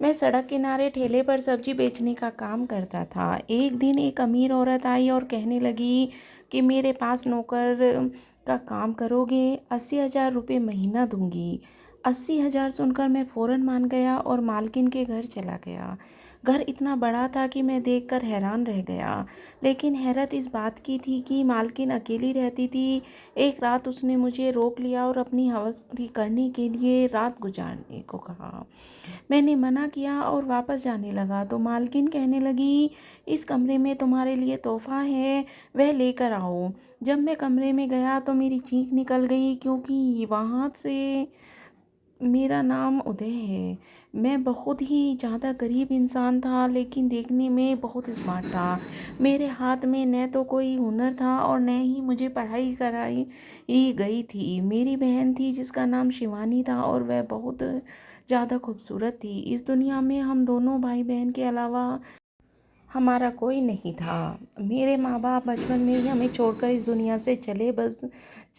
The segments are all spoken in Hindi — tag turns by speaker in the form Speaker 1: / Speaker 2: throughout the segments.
Speaker 1: मैं सड़क किनारे ठेले पर सब्जी बेचने का काम करता था। एक दिन एक अमीर औरत आई और कहने लगी कि मेरे पास नौकर का काम करोगे, 80,000 रुपये महीना दूंगी। 80,000 सुनकर मैं फ़ौरन मान गया और मालकिन के घर चला गया। घर इतना बड़ा था कि मैं देखकर हैरान रह गया। लेकिन हैरत इस बात की थी कि मालकिन अकेली रहती थी। एक रात उसने मुझे रोक लिया और अपनी हवस पूरी करने के लिए रात गुजारने को कहा। मैंने मना किया और वापस जाने लगा तो मालकिन कहने लगी, इस कमरे में तुम्हारे लिए तोहफा है, वह लेकर आओ। जब मैं कमरे में गया तो मेरी चीख निकल गई, क्योंकि वहाँ से मेरा नाम उदय है। मैं बहुत ही ज़्यादा गरीब इंसान था, लेकिन देखने में बहुत स्मार्ट था। मेरे हाथ में न तो कोई हुनर था और न ही मुझे पढ़ाई कराई गई थी। मेरी बहन थी जिसका नाम शिवानी था और वह बहुत ज़्यादा खूबसूरत थी। इस दुनिया में हम दोनों भाई बहन के अलावा हमारा कोई नहीं था। मेरे माँ बाप बचपन में ही हमें छोड़कर इस दुनिया से चले बस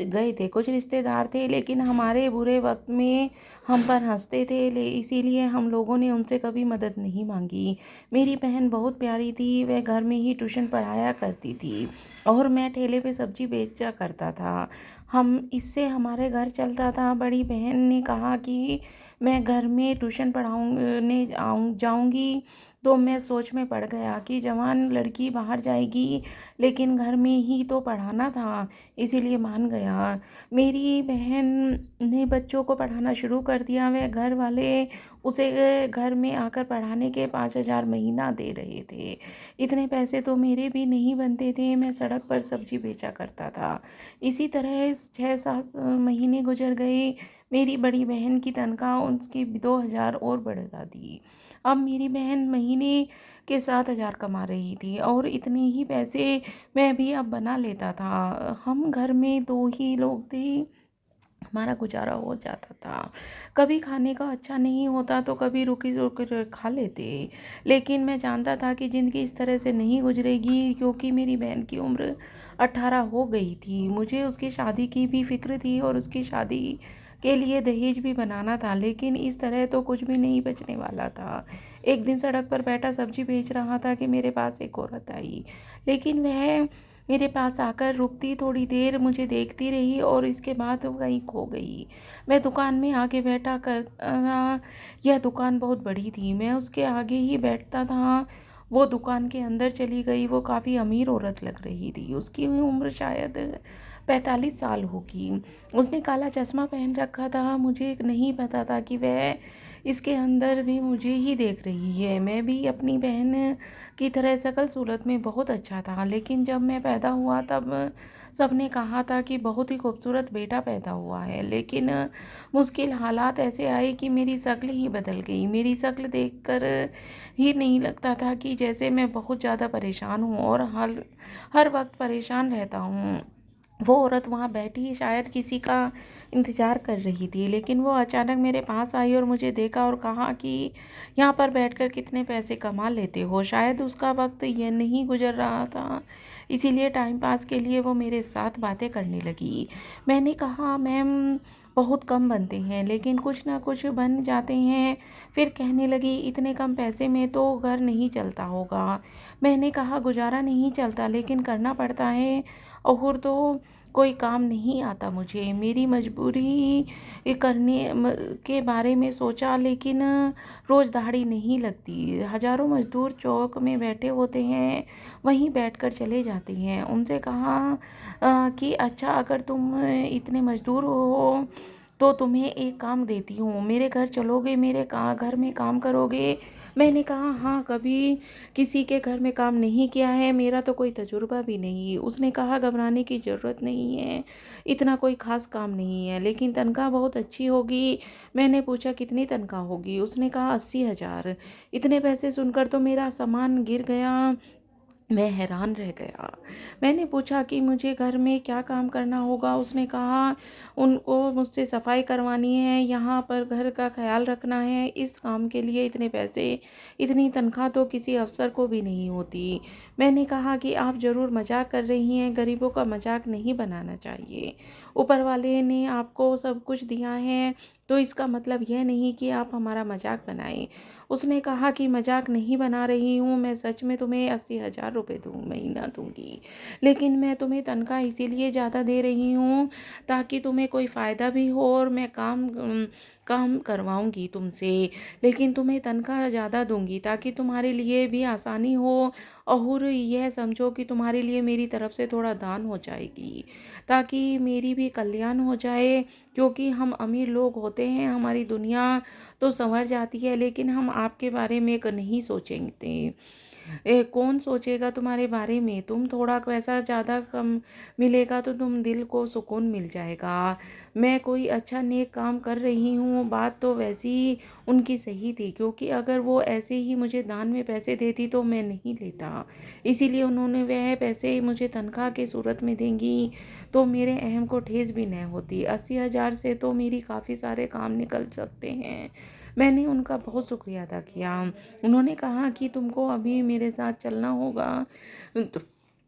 Speaker 1: गए थे। कुछ रिश्तेदार थे, लेकिन हमारे बुरे वक्त में हम पर हंसते थे, इसीलिए हम लोगों ने उनसे कभी मदद नहीं मांगी। मेरी बहन बहुत प्यारी थी। वह घर में ही ट्यूशन पढ़ाया करती थी और मैं ठेले पे सब्जी बेचा करता था। हम इससे हमारे घर चलता था। बड़ी बहन ने कहा कि मैं घर में ट्यूशन पढ़ाऊँने जाऊँगी, तो मैं सोच में पड़ गया कि जवान लड़की बाहर जाएगी, लेकिन घर में ही तो पढ़ाना था, इसीलिए मान गया। मेरी बहन ने बच्चों को पढ़ाना शुरू कर दिया। वह घर वाले उसे घर में आकर पढ़ाने के 5,000 महीना दे रहे थे। इतने पैसे तो मेरे भी नहीं बनते थे। मैं सड़क पर सब्जी बेचा करता था। इसी तरह 6-7 महीने गुजर गए। मेरी बड़ी बहन की तनख्वाह उसकी 2,000 और बढ़ा दी। अब मेरी बहन महीने के 7,000 कमा रही थी और इतने ही पैसे मैं भी अब बना लेता था। हम घर में 2 ही लोग थे, हमारा गुजारा हो जाता था। कभी खाने का अच्छा नहीं होता तो कभी रुकी रुक खा लेते, लेकिन मैं जानता था कि ज़िंदगी इस तरह से नहीं गुजरेगी, क्योंकि मेरी बहन की उम्र 18 हो गई थी। मुझे उसकी शादी की भी फिक्र थी और उसकी शादी के लिए दहेज भी बनाना था, लेकिन इस तरह तो कुछ भी नहीं बचने वाला था। एक दिन सड़क पर बैठा सब्जी बेच रहा था कि मेरे पास एक औरत आई, लेकिन वह मेरे पास आकर रुकती, थोड़ी देर मुझे देखती रही और इसके बाद वो कहीं खो गई। मैं दुकान में आगे बैठा कर यह दुकान बहुत बड़ी थी, मैं उसके आगे ही बैठता था। वो दुकान के अंदर चली गई। वो काफ़ी अमीर औरत लग रही थी। उसकी उम्र शायद 45 साल होगी। उसने काला चश्मा पहन रखा था। मुझे नहीं पता था कि वह इसके अंदर भी मुझे ही देख रही है। मैं भी अपनी बहन की तरह शकल सूरत में बहुत अच्छा था, लेकिन जब मैं पैदा हुआ तब सबने कहा था कि बहुत ही खूबसूरत बेटा पैदा हुआ है। लेकिन मुश्किल हालात ऐसे आए कि मेरी शक्ल ही बदल गई। मेरी शक्ल देखकर ही नहीं लगता था कि जैसे मैं बहुत ज़्यादा परेशान हूँ और हर वक्त परेशान रहता हूँ। वो औरत वहाँ बैठी शायद किसी का इंतज़ार कर रही थी, लेकिन वो अचानक मेरे पास आई और मुझे देखा और कहा कि यहाँ पर बैठकर कितने पैसे कमा लेते हो। शायद उसका वक्त ये नहीं गुजर रहा था, इसीलिए टाइम पास के लिए वो मेरे साथ बातें करने लगी। मैंने कहा, मैम बहुत कम बनते हैं, लेकिन कुछ ना कुछ बन जाते हैं। फिर कहने लगी, इतने कम पैसे में तो घर नहीं चलता होगा। मैंने कहा, गुजारा नहीं चलता, लेकिन करना पड़ता है। और तो कोई काम नहीं आता मुझे। मेरी मजबूरी के बारे में सोचा, लेकिन रोज़ दिहाड़ी नहीं लगती। हज़ारों मजदूर चौक में बैठे होते हैं, वहीं बैठकर चले जाते हैं। उनसे कहा कि अच्छा, अगर तुम इतने मजदूर हो तो तुम्हें एक काम देती हूँ, मेरे घर चलोगे, मेरे घर में काम करोगे। मैंने कहा, हाँ, कभी किसी के घर में काम नहीं किया है, मेरा तो कोई तजुर्बा भी नहीं। उसने कहा, घबराने की ज़रूरत नहीं है, इतना कोई ख़ास काम नहीं है, लेकिन तनख्वाह बहुत अच्छी होगी। मैंने पूछा, कितनी तनख्वाह होगी? उसने कहा, 80,000। इतने पैसे सुनकर तो मेरा सामान गिर गया। मैं हैरान रह गया। मैंने पूछा कि मुझे घर में क्या काम करना होगा? उसने कहा, उनको मुझसे सफाई करवानी है, यहाँ पर घर का ख्याल रखना है। इस काम के लिए इतने पैसे, इतनी तनख्वाह तो किसी अफ़सर को भी नहीं होती। मैंने कहा कि आप ज़रूर मजाक कर रही हैं, गरीबों का मजाक नहीं बनाना चाहिए। ऊपर वाले ने आपको सब कुछ दिया है, तो इसका मतलब यह नहीं कि आप हमारा मजाक बनाएं। उसने कहा कि मजाक नहीं बना रही हूँ, मैं सच में तुम्हें 80,000 रुपये महीना दूंगी। लेकिन मैं तुम्हें तनख्वाह इसीलिए ज़्यादा दे रही हूँ ताकि तुम्हें कोई फ़ायदा भी हो, और मैं काम करवाऊंगी तुमसे। लेकिन तुम्हें तनख्वाह ज़्यादा दूंगी ताकि तुम्हारे लिए भी आसानी हो, और यह समझो कि तुम्हारे लिए मेरी तरफ से थोड़ा दान हो जाएगी, ताकि मेरी भी कल्याण हो जाए। क्योंकि हम अमीर लोग होते हैं, हमारी दुनिया तो संवर जाती है, लेकिन हम आपके बारे में नहीं सोचेंगे। कौन सोचेगा तुम्हारे बारे में? तुम थोड़ा पैसा ज़्यादा कम मिलेगा तो तुम दिल को सुकून मिल जाएगा। मैं कोई अच्छा नेक काम कर रही हूँ, बात तो वैसी उनकी सही थी, क्योंकि अगर वो ऐसे ही मुझे दान में पैसे देती तो मैं नहीं लेता। इसीलिए उन्होंने वह पैसे मुझे तनख्वाह के सूरत में देंगी तो मेरे अहम को ठेस भी न होती। 80,000 से तो मेरी काफ़ी सारे काम निकल सकते हैं। मैंने उनका बहुत शुक्रिया अदा किया। उन्होंने कहा कि तुमको अभी मेरे साथ चलना होगा, तो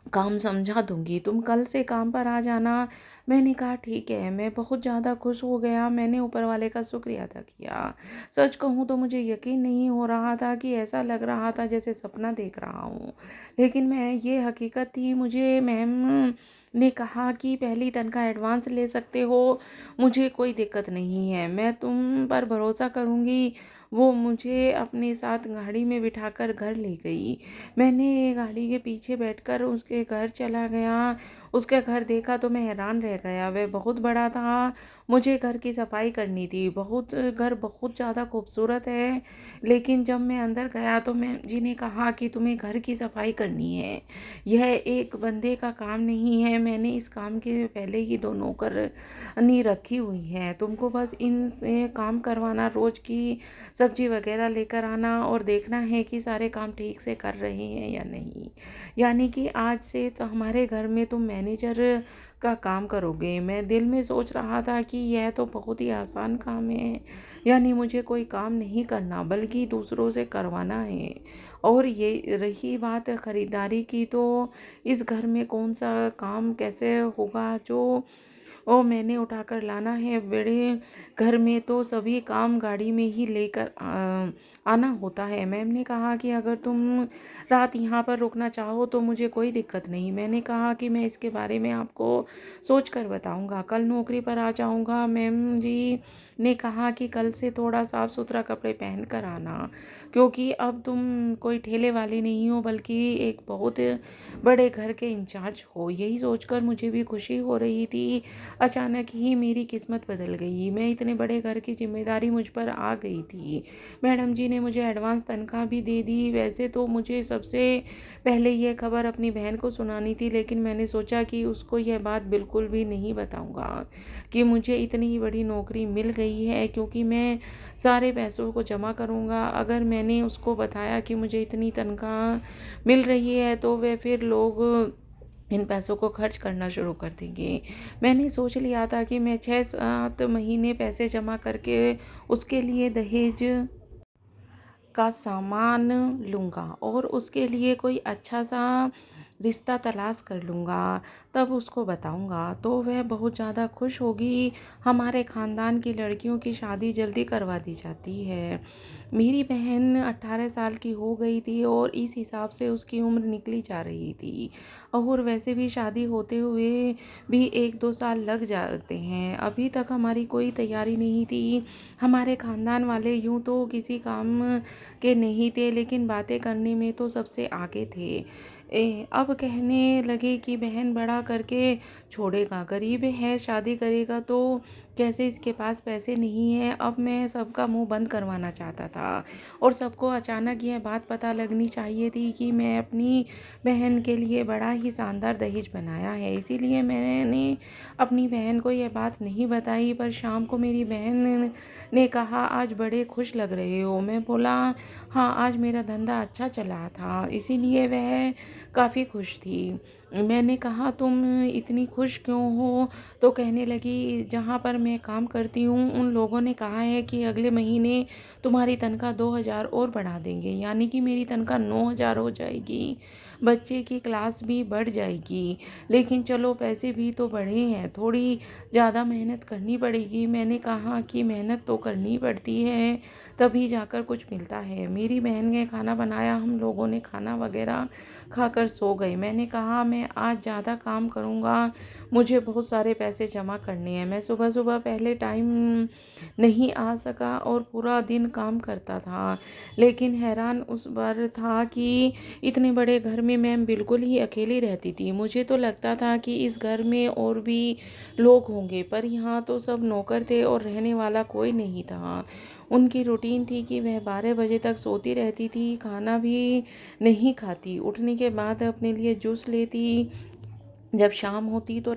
Speaker 1: काम समझा दूंगी, तुम कल से काम पर आ जाना। मैंने कहा ठीक है। मैं बहुत ज़्यादा खुश हो गया। मैंने ऊपर वाले का शुक्रिया अदा किया। सच कहूँ तो मुझे यकीन नहीं हो रहा था कि ऐसा लग रहा था जैसे सपना देख रहा हूँ, लेकिन मैं ये हकीकत थी। मुझे मैम ने कहा कि पहली तनख्वाह एडवांस ले सकते हो, मुझे कोई दिक्कत नहीं है, मैं तुम पर भरोसा करूँगी। वो मुझे अपने साथ गाड़ी में बिठाकर घर ले गई। मैंने गाड़ी के पीछे बैठकर उसके घर चला गया। उसका घर देखा तो मैं हैरान रह गया। वह बहुत बड़ा था। मुझे घर की सफाई करनी थी। घर बहुत ज़्यादा खूबसूरत है। लेकिन जब मैं अंदर गया तो मैम जी ने कहा कि तुम्हें घर की सफाई करनी है, यह एक बंदे का काम नहीं है। मैंने इस काम के पहले ही 2 नौकरानी रखी हुई है। तुमको बस इनसे काम करवाना, रोज़ की सब्जी वगैरह लेकर आना और देखना है कि सारे काम ठीक से कर रहे हैं या नहीं। यानी कि आज से तो हमारे घर में तुम मैनेजर का काम करोगे। मैं दिल में सोच रहा था कि यह तो बहुत ही आसान काम है, यानी मुझे कोई काम नहीं करना बल्कि दूसरों से करवाना है। और ये रही बात खरीदारी की, तो इस घर में कौन सा काम कैसे होगा जो मैंने उठाकर लाना है। बड़े घर में तो सभी काम गाड़ी में ही लेकर आना होता है। मैम ने कहा कि अगर तुम रात यहाँ पर रुकना चाहो तो मुझे कोई दिक्कत नहीं। मैंने कहा कि मैं इसके बारे में आपको सोच कर बताऊँगा, कल नौकरी पर आ जाऊँगा। मैम जी ने कहा कि कल से थोड़ा साफ सुथरा कपड़े पहन कर आना, क्योंकि अब तुम कोई ठेले वाले नहीं हो बल्कि एक बहुत बड़े घर के इंचार्ज हो। यही सोचकर मुझे भी खुशी हो रही थी। अचानक ही मेरी किस्मत बदल गई। मैं इतने बड़े घर की जिम्मेदारी मुझ पर आ गई थी। मैडम जी ने मुझे एडवांस तनख्वाह भी दे दी। वैसे तो मुझे सबसे पहले यह खबर अपनी बहन को सुनानी थी, लेकिन मैंने सोचा कि उसको यह बात बिल्कुल भी नहीं बताऊंगा कि मुझे इतनी बड़ी नौकरी मिल गई है, क्योंकि मैं सारे पैसों को जमा करूंगा। अगर मैंने उसको बताया कि मुझे इतनी तनख्वाह मिल रही है तो वे फिर लोग इन पैसों को खर्च करना शुरू कर देंगे। मैंने सोच लिया था कि मैं 6-7 महीने पैसे जमा करके उसके लिए दहेज का सामान लूँगा और उसके लिए कोई अच्छा सा रिश्ता तलाश कर लूँगा, तब उसको बताऊँगा तो वह बहुत ज़्यादा खुश होगी। हमारे ख़ानदान की लड़कियों की शादी जल्दी करवा दी जाती है। मेरी बहन 18 साल की हो गई थी और इस हिसाब से उसकी उम्र निकली जा रही थी, और वैसे भी शादी होते हुए भी 1-2 साल लग जाते हैं। अभी तक हमारी कोई तैयारी नहीं थी। हमारे ख़ानदान वाले यूँ तो किसी काम के नहीं थे, लेकिन बातें करने में तो सबसे आगे थे। अब कहने लगे कि बहन बड़ा करके छोड़ेगा, गरीब है, शादी करेगा तो कैसे, इसके पास पैसे नहीं है। अब मैं सबका मुंह बंद करवाना चाहता था, और सबको अचानक यह बात पता लगनी चाहिए थी कि मैं अपनी बहन के लिए बड़ा ही शानदार दहेज बनाया है। इसीलिए मैंने अपनी बहन को यह बात नहीं बताई। पर शाम को मेरी बहन ने कहा, आज बड़े खुश लग रहे हो। मैं बोला, हाँ, आज मेरा धंधा अच्छा चला था, इसीलिए वह काफ़ी खुश थी। मैंने कहा, तुम इतनी खुश क्यों हो? तो कहने लगी, जहाँ पर मैं काम करती हूँ उन लोगों ने कहा है कि अगले महीने तुम्हारी तनख्वाह 2,000 और बढ़ा देंगे, यानी कि मेरी तनख्वाह 9,000 हो जाएगी। बच्चे की क्लास भी बढ़ जाएगी। लेकिन चलो पैसे भी तो बढ़े हैं, थोड़ी ज़्यादा मेहनत करनी पड़ेगी। मैंने कहा कि मेहनत तो करनी पड़ती है, तभी जाकर कुछ मिलता है। मेरी बहन ने खाना बनाया, हम लोगों ने खाना वगैरह खाकर सो गए। मैंने कहा मैं आज ज़्यादा काम करूँगा, मुझे बहुत सारे पैसे जमा करने हैं। मैं सुबह सुबह पहले टाइम नहीं आ सका और पूरा दिन काम करता था। लेकिन हैरान उस बार था कि इतने बड़े घर में मैं बिल्कुल ही अकेली रहती थी। मुझे तो लगता था कि इस घर में और भी लोग होंगे, पर यहाँ तो सब नौकर थे और रहने वाला कोई नहीं था। उनकी रूटीन थी कि वह 12 बजे तक सोती रहती थी, खाना भी नहीं खाती, उठने के बाद अपने लिए जूस लेती, जब शाम होती तो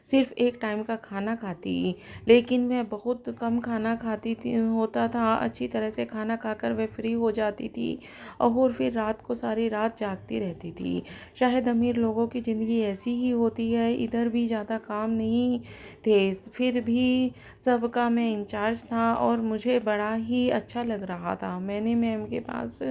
Speaker 1: सिर्फ एक टाइम का खाना खाती। लेकिन मैं बहुत कम खाना खाती थी, होता था। अच्छी तरह से खाना खाकर वह फ्री हो जाती थी और फिर रात को सारी रात जागती रहती थी। शायद अमीर लोगों की ज़िंदगी ऐसी ही होती है। इधर भी ज़्यादा काम नहीं थे, फिर भी सबका मैं इंचार्ज था और मुझे बड़ा ही अच्छा लग रहा था। मैंने मैम के पास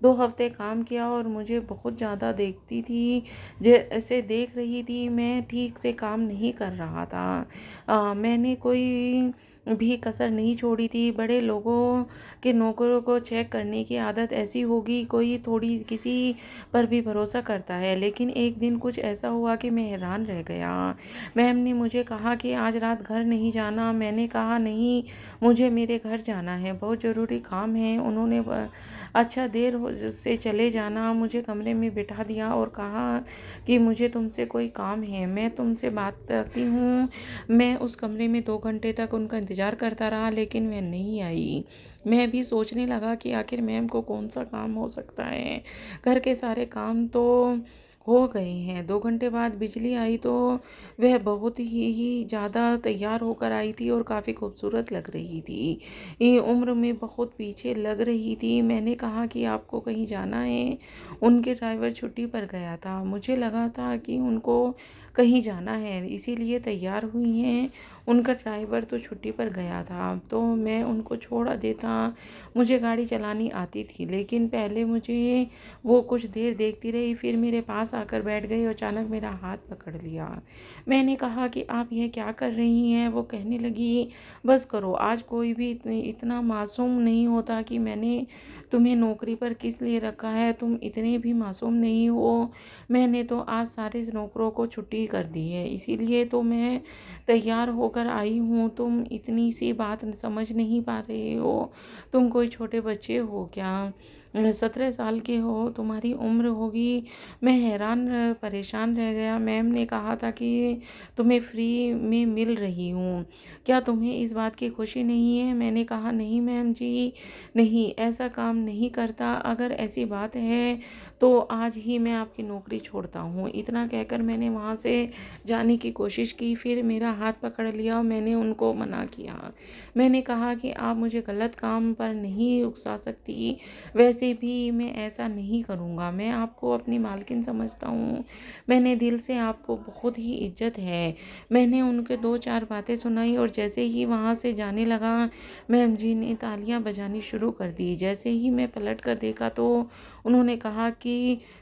Speaker 1: 2 हफ्ते काम किया और मुझे बहुत ज़्यादा देखती थी, जैसे देख रही थी मैं ठीक से काम नहीं कर रहा था। मैंने कोई भी कसर नहीं छोड़ी थी। बड़े लोगों के नौकरों को चेक करने की आदत ऐसी होगी, कोई थोड़ी किसी पर भी भरोसा करता है। लेकिन एक दिन कुछ ऐसा हुआ कि मैं हैरान रह गया। मैम ने मुझे कहा कि आज रात घर नहीं जाना। मैंने कहा नहीं, मुझे मेरे घर जाना है, बहुत ज़रूरी काम है। उन्होंने अच्छा देर से चले जाना, मुझे कमरे में बिठा दिया और कहा कि मुझे तुमसे कोई काम है, मैं तुमसे बात करती हूँ। मैं उस कमरे में 2 घंटे तक उनका इंतज़ार करता रहा, लेकिन वह नहीं आई। मैं भी सोचने लगा कि आखिर मैम को कौन सा काम हो सकता है। घर के सारे काम तो हो गए हैं। 2 घंटे बाद बिजली आई तो वह बहुत ही ज़्यादा तैयार होकर आई थी और काफ़ी खूबसूरत लग रही थी। ये उम्र में बहुत पीछे लग रही थी। मैंने कहा कि आपको कहीं जाना है? उनके ड्राइवर छुट्टी पर गया था। मुझे लगा था कि उनको कहीं जाना है, इसीलिए तैयार हुई हैं। उनका ड्राइवर तो छुट्टी पर गया था, तो मैं उनको छोड़ देता। मुझे गाड़ी चलानी आती थी, लेकिन पहले मुझे वो कुछ देर देखती रही, फिर मेरे पास आकर बैठ गई और अचानक मेरा हाथ पकड़ लिया। मैंने कहा कि आप यह क्या कर रही हैं? वो कहने लगी, बस करो, आज कोई भी इतना मासूम नहीं होता कि मैंने तुम्हें नौकरी पर किस लिए रखा है, तुम इतने भी मासूम नहीं हो। मैंने तो आज सारे नौकरों को छुट्टी कर दी है, इसीलिए तो मैं तैयार होकर आई हूँ। तुम इतनी सी बात समझ नहीं पा रहे हो? तुम कोई छोटे बच्चे हो क्या? 17 साल के हो, तुम्हारी उम्र होगी। मैं हैरान परेशान रह गया। मैम ने कहा था कि तुम्हें फ्री में मिल रही हूँ, क्या तुम्हें इस बात की खुशी नहीं है? मैंने कहा नहीं मैम जी, नहीं, ऐसा काम नहीं करता। अगर ऐसी बात है तो आज ही मैं आपकी नौकरी छोड़ता हूँ। इतना कहकर मैंने वहाँ से जाने की कोशिश की, फिर मेरा हाथ पकड़ लिया और मैंने उनको मना किया। मैंने कहा कि आप मुझे गलत काम पर नहीं उकसा सकती, वैसे भी मैं ऐसा नहीं करूँगा। मैं आपको अपनी मालकिन समझता हूँ, मैंने दिल से आपको बहुत ही इज्जत है। मैंने उनके 2-4 बातें सुनाई और जैसे ही वहाँ से जाने लगा, मैम जी ने तालियां बजानी शुरू कर दी। जैसे ही मैं पलट कर देखा तो उन्होंने कहा कि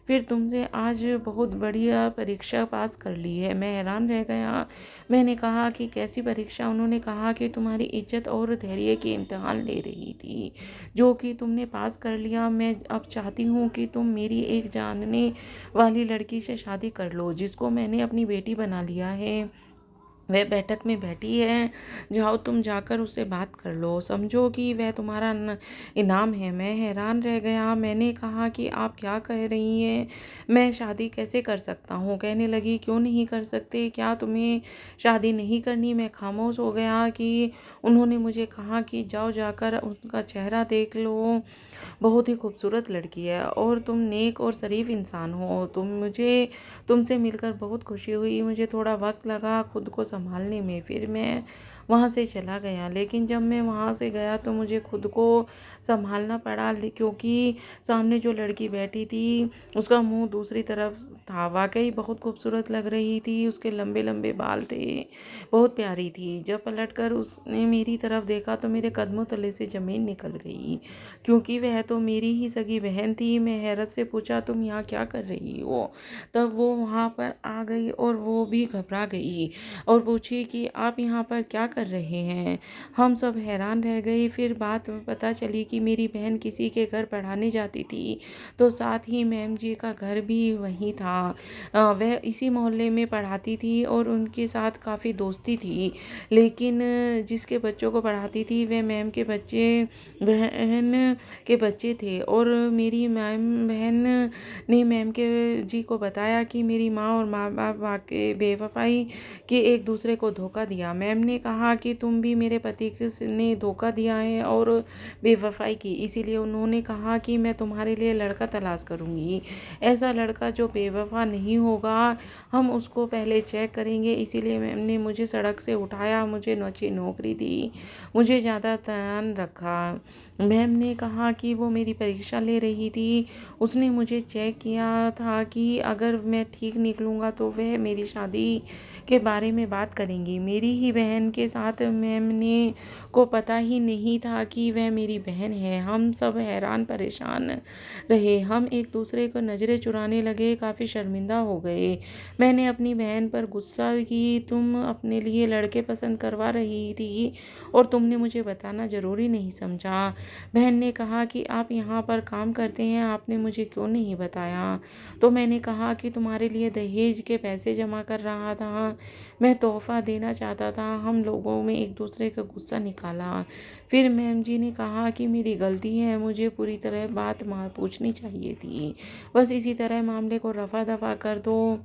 Speaker 1: फिर तुमसे आज बहुत बढ़िया परीक्षा पास कर ली है। मैं हैरान रह गया। मैंने कहा कि कैसी परीक्षा? उन्होंने कहा कि तुम्हारी इज्जत और धैर्य के इम्तिहान ले रही थी, जो कि तुमने पास कर लिया। मैं अब चाहती हूँ कि तुम मेरी एक जानने वाली लड़की से शादी कर लो, जिसको मैंने अपनी बेटी बना लिया है। वह बैठक में बैठी है, जाओ तुम जाकर उससे बात कर लो, समझो कि वह तुम्हारा इनाम है। मैं हैरान रह गया। मैंने कहा कि आप क्या कह रही हैं? मैं शादी कैसे कर सकता हूँ? कहने लगी, क्यों नहीं कर सकते? क्या तुम्हें शादी नहीं करनी? मैं खामोश हो गया कि उन्होंने मुझे कहा कि जाओ जाकर उसका चेहरा देख लो, बहुत ही खूबसूरत लड़की है और तुम नेक और शरीफ इंसान हो। तुमसे मिलकर बहुत खुशी हुई। मुझे थोड़ा वक्त लगा खुद को संभालने में फिर मैं वहाँ से चला गया। लेकिन जब मैं वहाँ से गया तो मुझे खुद को संभालना पड़ा क्योंकि सामने जो लड़की बैठी थी उसका मुंह दूसरी तरफ था। वाकई बहुत खूबसूरत लग रही थी, उसके लंबे लंबे बाल थे, बहुत प्यारी थी। जब पलटकर उसने मेरी तरफ देखा तो मेरे कदमों तले से ज़मीन निकल गई, क्योंकि वह तो मेरी ही सगी बहन थी। मैं हैरत से पूछा, तुम यहाँ क्या कर रही हो? तब वो वहाँ पर आ गई और वो भी घबरा गई और पूछी कि आप यहाँ पर क्या कर रहे हैं? हम सब हैरान रह गए। फिर बात पता चली कि मेरी बहन किसी के घर पढ़ाने जाती थी, तो साथ ही मैम जी का घर भी वहीं था। वह इसी मोहल्ले में पढ़ाती थी और उनके साथ काफ़ी दोस्ती थी। लेकिन जिसके बच्चों को पढ़ाती थी वह मैम के बच्चे बहन के बच्चे थे, और मेरी मैम बहन ने मैम के जी को बताया कि मेरी माँ और माँ बाप वाकई बेवफाई के एक दूसरे को धोखा दिया। मैम ने कहा कि तुम भी मेरे पति ने धोखा दिया है और बेवफाई की, इसीलिए उन्होंने कहा कि मैं तुम्हारे लिए लड़का तलाश करूँगी, ऐसा लड़का जो बेवफा नहीं होगा। हम उसको पहले चेक करेंगे। इसीलिए मैम ने मुझे सड़क से उठाया, मुझे अच्छी नौकरी दी, मुझे ज़्यादा ध्यान रखा। मैम ने कहा कि वो मेरी परीक्षा ले रही थी। उसने मुझे चेक किया था कि अगर मैं ठीक निकलूँगा तो वह मेरी शादी के बारे में बात करेंगी। मेरी ही बहन के साथ मैम ने को पता ही नहीं था कि वह मेरी बहन है। हम सब हैरान परेशान रहे। हम एक दूसरे को नज़रें चुराने लगे, काफ़ी शर्मिंदा हो गए। मैंने अपनी बहन पर गुस्सा की, तुम अपने लिए लड़के पसंद करवा रही थी और तुमने मुझे बताना ज़रूरी नहीं समझा। बहन ने कहा कि आप यहाँ पर काम करते हैं, आपने मुझे क्यों नहीं बताया? तो मैंने कहा कि तुम्हारे लिए दहेज के पैसे जमा कर रहा था, मैं तोहफ़ा देना चाहता था। हम लोगों में एक दूसरे का गुस्सा निकाला। फिर मैम जी ने कहा कि मेरी गलती है, मुझे पूरी तरह बात पूछनी चाहिए थी। बस इसी तरह मामले को रफा दफा कर दो।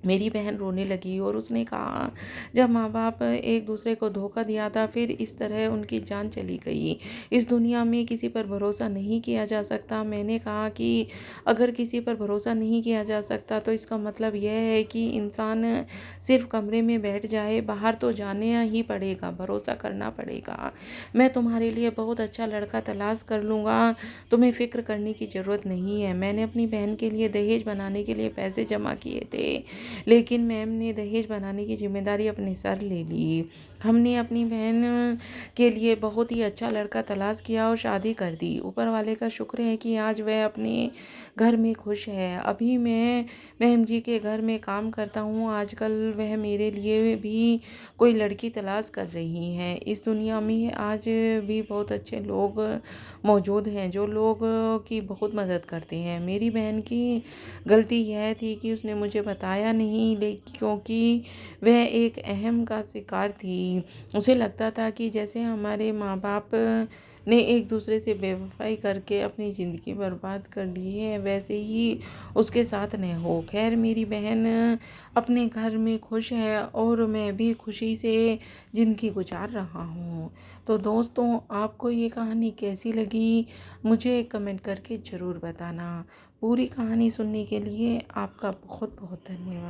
Speaker 1: मेरी बहन रोने लगी और उसने कहा, जब माँ बाप एक दूसरे को धोखा दिया था फिर इस तरह उनकी जान चली गई। इस दुनिया में किसी पर भरोसा नहीं किया जा सकता। मैंने कहा कि अगर किसी पर भरोसा नहीं किया जा सकता तो इसका मतलब यह है कि इंसान सिर्फ कमरे में बैठ जाए, बाहर तो जाने ही पड़ेगा, भरोसा करना पड़ेगा। मैं तुम्हारे लिए बहुत अच्छा लड़का तलाश कर लूँगा, तुम्हें फ़िक्र करने की ज़रूरत नहीं है। मैंने अपनी बहन के लिए दहेज बनाने के लिए पैसे जमा किए थे, लेकिन मैम ने दहेज बनाने की जिम्मेदारी अपने सर ले ली। हमने अपनी बहन के लिए बहुत ही अच्छा लड़का तलाश किया और शादी कर दी। ऊपर वाले का शुक्र है कि आज वह अपने घर में खुश है। अभी मैं मैम जी के घर में काम करता हूँ। आजकल वह मेरे लिए भी कोई लड़की तलाश कर रही हैं। इस दुनिया में आज भी बहुत अच्छे लोग मौजूद हैं जो लोग की बहुत मदद करते हैं। मेरी बहन की गलती यह थी कि उसने मुझे बताया नहीं, लेकिन क्योंकि वह एक अहम का शिकार थी। उसे लगता था कि जैसे हमारे माँ बाप ने एक दूसरे से बेवफाई करके अपनी ज़िंदगी बर्बाद कर ली है, वैसे ही उसके साथ न हो। खैर, मेरी बहन अपने घर में खुश है और मैं भी खुशी से ज़िंदगी गुजार रहा हूँ। तो दोस्तों, आपको ये कहानी कैसी लगी मुझे कमेंट करके ज़रूर बताना। पूरी कहानी सुनने के लिए आपका बहुत बहुत धन्यवाद।